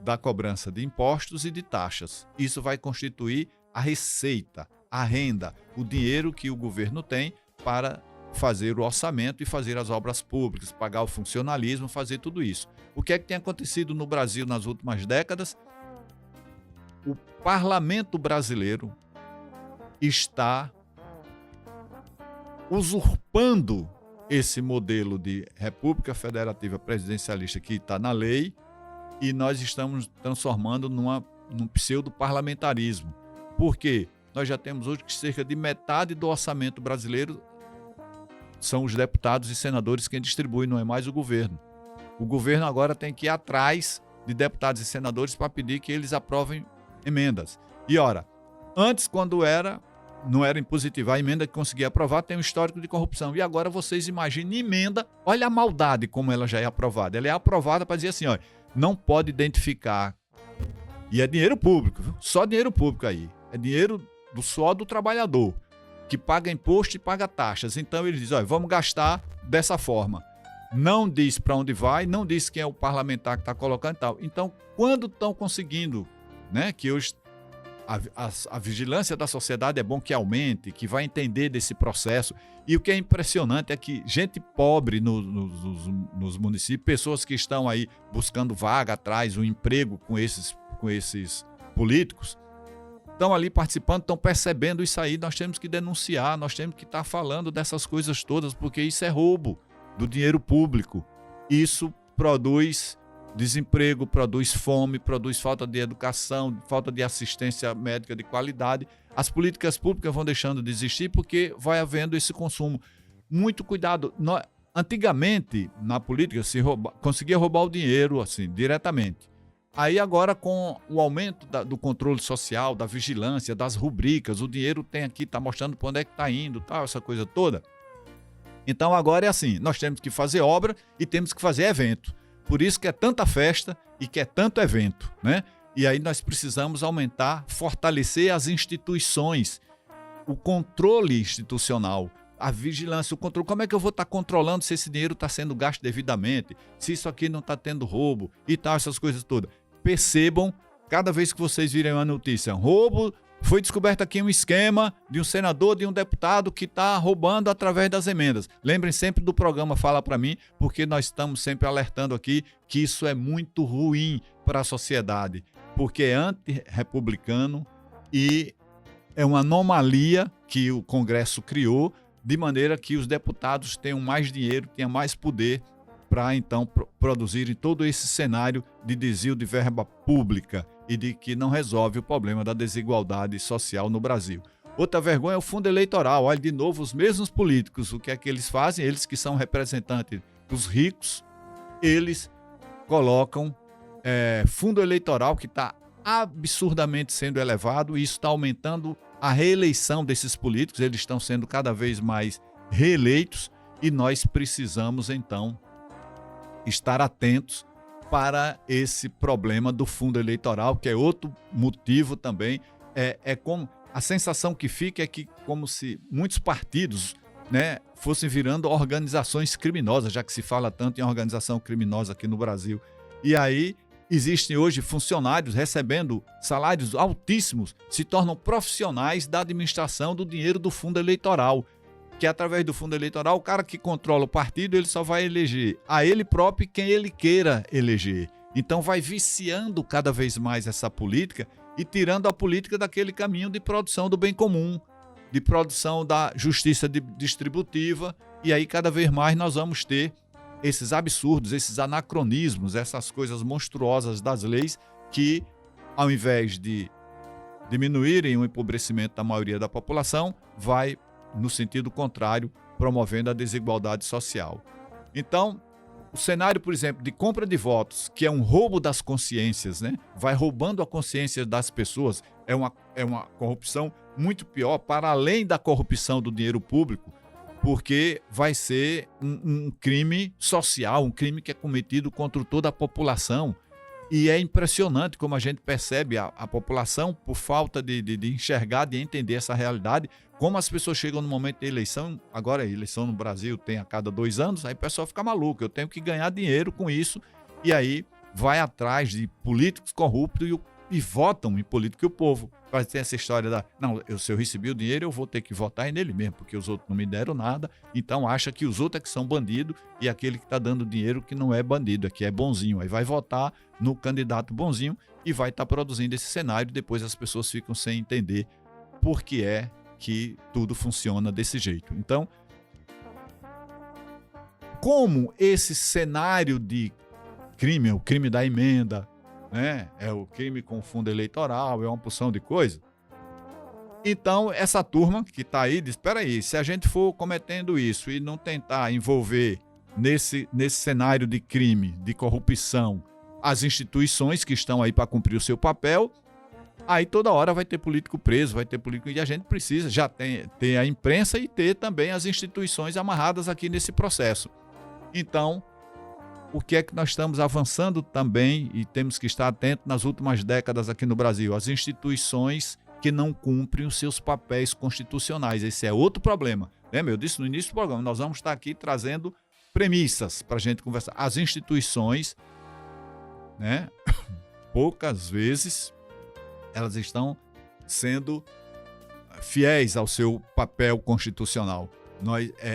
S3: da cobrança de impostos e de taxas. Isso vai constituir a receita, a renda, o dinheiro que o governo tem para fazer o orçamento e fazer as obras públicas, pagar o funcionalismo, fazer tudo isso. O que é que tem acontecido no Brasil nas últimas décadas? O parlamento brasileiro está usurpando esse modelo de república federativa presidencialista que está na lei e nós estamos transformando num pseudo-parlamentarismo. Por quê? Nós já temos hoje que cerca de metade do orçamento brasileiro são os deputados e senadores quem distribui, não é mais o governo. O governo agora tem que ir atrás de deputados e senadores para pedir que eles aprovem emendas. E ora, antes quando não era impositiva, a emenda que conseguia aprovar tem um histórico de corrupção. E agora vocês imaginem emenda, olha a maldade como ela já é aprovada. Ela é aprovada para dizer assim, ó, não pode identificar. E é dinheiro público, viu? Só dinheiro público aí. É dinheiro do suor do trabalhador, que paga imposto e paga taxas. Então ele diz, ó, vamos gastar dessa forma. Não diz para onde vai, não diz quem é o parlamentar que está colocando e tal. Então, quando estão conseguindo, né, que hoje a vigilância da sociedade é bom que aumente, que vai entender desse processo. E o que é impressionante é que gente pobre nos municípios, pessoas que estão aí buscando vaga atrás, um emprego com esses políticos, estão ali participando, estão percebendo isso aí. Nós temos que denunciar, nós temos que estar falando dessas coisas todas, porque isso é roubo do dinheiro público. Isso produz desemprego, produz fome, produz falta de educação, falta de assistência médica de qualidade. As políticas públicas vão deixando de existir porque vai havendo esse consumo. Muito cuidado. Antigamente, na política, conseguia roubar o dinheiro assim, diretamente. Aí agora, com o aumento do controle social, da vigilância, das rubricas, o dinheiro tem aqui, está mostrando para onde é que está indo, tal, essa coisa toda. Então agora é assim, nós temos que fazer obra e temos que fazer evento. Por isso que é tanta festa e que é tanto evento, né? E aí nós precisamos aumentar, fortalecer as instituições, o controle institucional, a vigilância, o controle. Como é que eu vou estar controlando se esse dinheiro está sendo gasto devidamente, se isso aqui não está tendo roubo e tal, essas coisas todas. Percebam, cada vez que vocês virem uma notícia, roubo, foi descoberto aqui um esquema de um senador, de um deputado que está roubando através das emendas. Lembrem sempre do programa Fala Pra Mim, porque nós estamos sempre alertando aqui que isso é muito ruim para a sociedade, porque é antirrepublicano e é uma anomalia que o Congresso criou, de maneira que os deputados tenham mais dinheiro, tenham mais poder para então produzirem todo esse cenário de desvio de verba pública e de que não resolve o problema da desigualdade social no Brasil. Outra vergonha é o fundo eleitoral. Olha, de novo, os mesmos políticos, o que é que eles fazem? Eles que são representantes dos ricos, eles colocam fundo eleitoral que está absurdamente sendo elevado e isso está aumentando a reeleição desses políticos. Eles estão sendo cada vez mais reeleitos e nós precisamos, então, estar atentos para esse problema do fundo eleitoral, que é outro motivo também. Como a sensação que fica é que como se muitos partidos, né, fossem virando organizações criminosas, já que se fala tanto em organização criminosa aqui no Brasil. E aí existem hoje funcionários recebendo salários altíssimos, se tornam profissionais da administração do dinheiro do fundo eleitoral, que através do fundo eleitoral, o cara que controla o partido, ele só vai eleger a ele próprio quem ele queira eleger. Então vai viciando cada vez mais essa política e tirando a política daquele caminho de produção do bem comum, de produção da justiça distributiva, e aí cada vez mais nós vamos ter esses absurdos, esses anacronismos, essas coisas monstruosas das leis que, ao invés de diminuírem o empobrecimento da maioria da população, vai no sentido contrário, promovendo a desigualdade social. Então, o cenário, por exemplo, de compra de votos, que é um roubo das consciências, né? Vai roubando a consciência das pessoas, é uma corrupção muito pior, para além da corrupção do dinheiro público, porque vai ser um crime social, um crime que é cometido contra toda a população. E é impressionante como a gente percebe a população, por falta de enxergar, de entender essa realidade, como as pessoas chegam no momento de eleição. Agora, a eleição no Brasil tem a cada 2 anos, aí o pessoal fica maluco. Eu tenho que ganhar dinheiro com isso. E aí vai atrás de políticos corruptos e votam em político. E o povo vai ter essa história não, se eu recebi o dinheiro, eu vou ter que votar nele mesmo, porque os outros não me deram nada. Então acha que os outros é que são bandidos e aquele que está dando dinheiro que não é bandido, que é bonzinho. Aí vai votar no candidato bonzinho e vai estar produzindo esse cenário. Depois as pessoas ficam sem entender por que é que tudo funciona desse jeito. Então, como esse cenário de crime, o crime da emenda, né? É o crime com fundo eleitoral, é uma porção de coisa. Então, essa turma que está aí diz, espera aí, se a gente for cometendo isso e não tentar envolver nesse cenário de crime, de corrupção, as instituições que estão aí para cumprir o seu papel, aí toda hora vai ter político preso, vai ter político, e a gente precisa já ter a imprensa e ter também as instituições amarradas aqui nesse processo. Então, o que é que nós estamos avançando também e temos que estar atentos nas últimas décadas aqui no Brasil? As instituições que não cumprem os seus papéis constitucionais. Esse é outro problema. Lembra? Eu disse no início do programa, nós vamos estar aqui trazendo premissas para a gente conversar. As instituições, né, poucas vezes, elas estão sendo fiéis ao seu papel constitucional.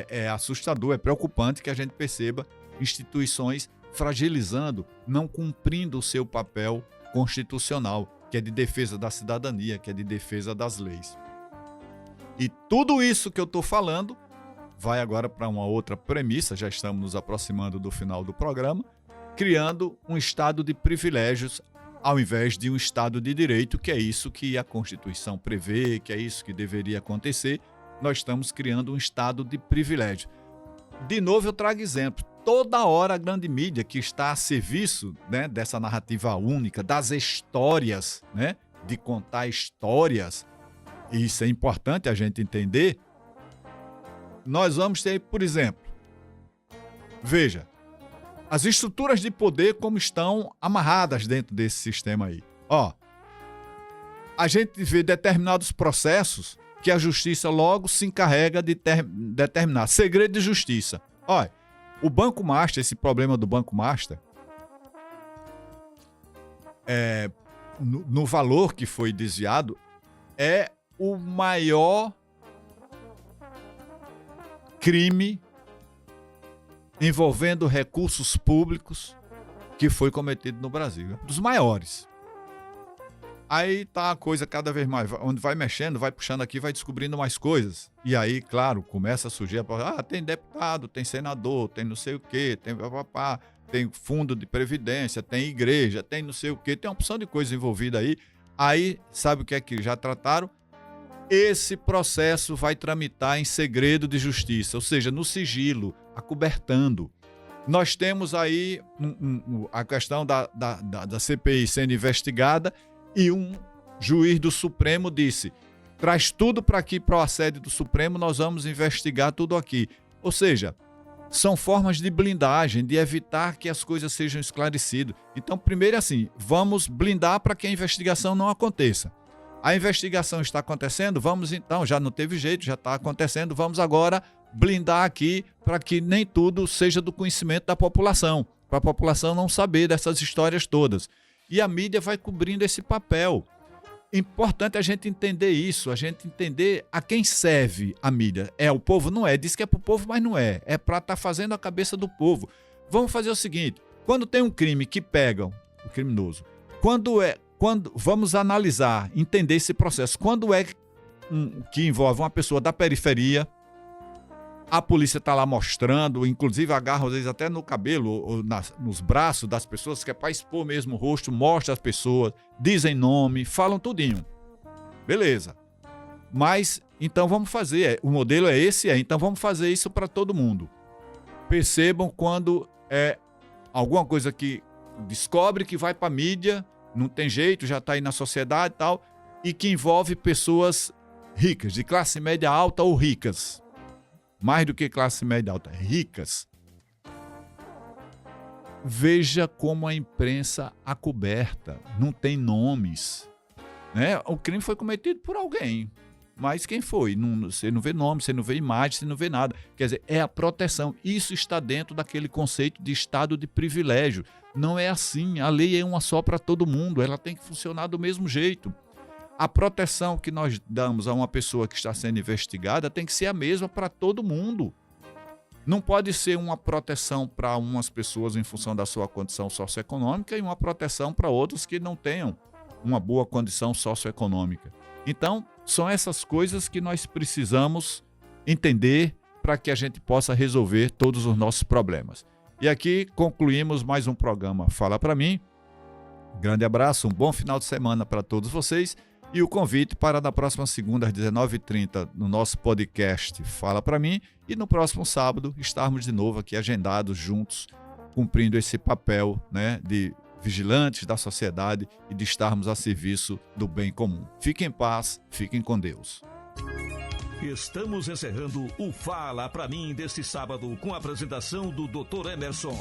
S3: É assustador, é preocupante que a gente perceba instituições fragilizando, não cumprindo o seu papel constitucional, que é de defesa da cidadania, que é de defesa das leis. E tudo isso que eu estou falando vai agora para uma outra premissa, já estamos nos aproximando do final do programa, criando um estado de privilégios ao invés de um estado de direito, que é isso que a Constituição prevê, que é isso que deveria acontecer. Nós estamos criando um estado de privilégio. De novo, eu trago exemplos. Toda hora a grande mídia que está a serviço, né, dessa narrativa única, das histórias, né, de contar histórias, e isso é importante a gente entender, nós vamos ter, por exemplo, veja, as estruturas de poder como estão amarradas dentro desse sistema aí. A gente vê determinados processos que a justiça logo se encarrega de determinar. Segredo de justiça. Olha, o Banco Master, esse problema do Banco Master, no valor que foi desviado, é o maior crime envolvendo recursos públicos que foi cometido no Brasil. Dos maiores. Aí tá a coisa cada vez mais, onde vai mexendo, vai puxando aqui, vai descobrindo mais coisas. E aí, claro, começa a surgir, tem deputado, tem senador, tem não sei o quê, tem fundo de previdência, tem igreja, tem não sei o quê, tem uma opção de coisa envolvida aí. Aí, sabe o que é que já trataram? Esse processo vai tramitar em segredo de justiça, ou seja, no sigilo, acobertando. Nós temos aí a questão da CPI sendo investigada, e um juiz do Supremo disse, traz tudo para aqui, para a sede do Supremo, nós vamos investigar tudo aqui. Ou seja, são formas de blindagem, de evitar que as coisas sejam esclarecidas. Então, primeiro assim, vamos blindar para que a investigação não aconteça. A investigação está acontecendo, vamos então, já não teve jeito, já está acontecendo, vamos agora blindar aqui para que nem tudo seja do conhecimento da população, para a população não saber dessas histórias todas. E a mídia vai cobrindo esse papel. Importante a gente entender isso, a gente entender a quem serve a mídia. É o povo? Não é. Diz que é para o povo, mas não é. É para estar fazendo a cabeça do povo. Vamos fazer o seguinte, quando tem um crime que pegam o criminoso, vamos analisar, entender esse processo. Quando é que envolve uma pessoa da periferia, a polícia está lá mostrando, inclusive agarra às vezes até no cabelo ou nos braços das pessoas, que é para expor mesmo o rosto, mostra as pessoas, dizem nome, falam tudinho. Beleza. Mas, então vamos fazer, o modelo é esse, então vamos fazer isso para todo mundo. Percebam quando é alguma coisa que descobre que vai para a mídia, não tem jeito, já está aí na sociedade e tal, e que envolve pessoas ricas, de classe média alta ou ricas. Mais do que classe média alta, ricas. veja como a imprensa acoberta, não tem nomes, né? O crime foi cometido por alguém, mas quem foi? Você não vê nome, você não vê imagem, você não vê nada. Quer dizer, é a proteção. Isso está dentro daquele conceito de estado de privilégio. Não é assim, a lei é uma só para todo mundo, ela tem que funcionar do mesmo jeito. A proteção que nós damos a uma pessoa que está sendo investigada tem que ser a mesma para todo mundo. Não pode ser uma proteção para umas pessoas em função da sua condição socioeconômica e uma proteção para outros que não tenham uma boa condição socioeconômica. Então, são essas coisas que nós precisamos entender para que a gente possa resolver todos os nossos problemas. E aqui concluímos mais um programa Fala Pra Mim. Grande abraço, um bom final de semana para todos vocês. E o convite para na próxima segunda às 19h30 no nosso podcast Fala Pra Mim e no próximo sábado estarmos de novo aqui agendados juntos, cumprindo esse papel, né, de vigilantes da sociedade e de estarmos a serviço do bem comum. Fiquem em paz, fiquem com Deus.
S1: Estamos encerrando o Fala Pra Mim deste sábado com a apresentação do Dr. Emerson.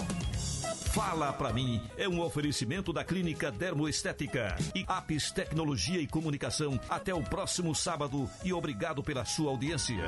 S1: Fala Pra Mim é um oferecimento da Clínica Dermoestética e Apis Tecnologia e Comunicação. Até o próximo sábado e obrigado pela sua audiência.